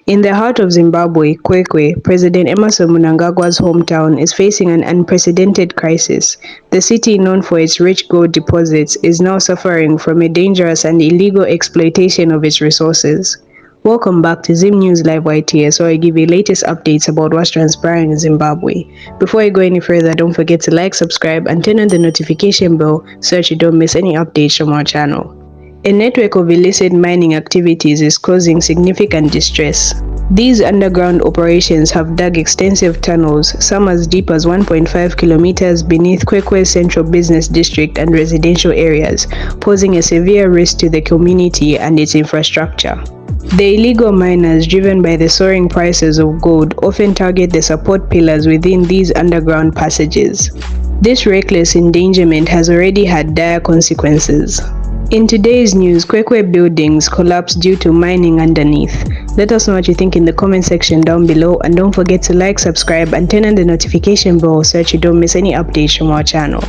In the heart of Zimbabwe, KUKWE, President Emmerson Mnangagwa's hometown, is facing an unprecedented crisis. The city, known for its rich gold deposits, is now suffering from a dangerous and illegal exploitation of its resources. Welcome back to Zim News Live YTS, where I give you latest updates about what's transpiring in Zimbabwe. Before I go any further, don't forget to like, subscribe, and turn on the notification bell so that you don't miss any updates from our channel. A network of illicit mining activities is causing significant distress. These underground operations have dug extensive tunnels, some as deep as 1.5 kilometers beneath KUKWE's central business district and residential areas, posing a severe risk to the community and its infrastructure. The illegal miners, driven by the soaring prices of gold, often target the support pillars within these underground passages. This reckless endangerment has already had dire consequences. In today's news, KUKWE buildings collapsed due to mining underneath. Let us know what you think in the comment section down below, and don't forget to like, subscribe, and turn on the notification bell so that you don't miss any updates from our channel.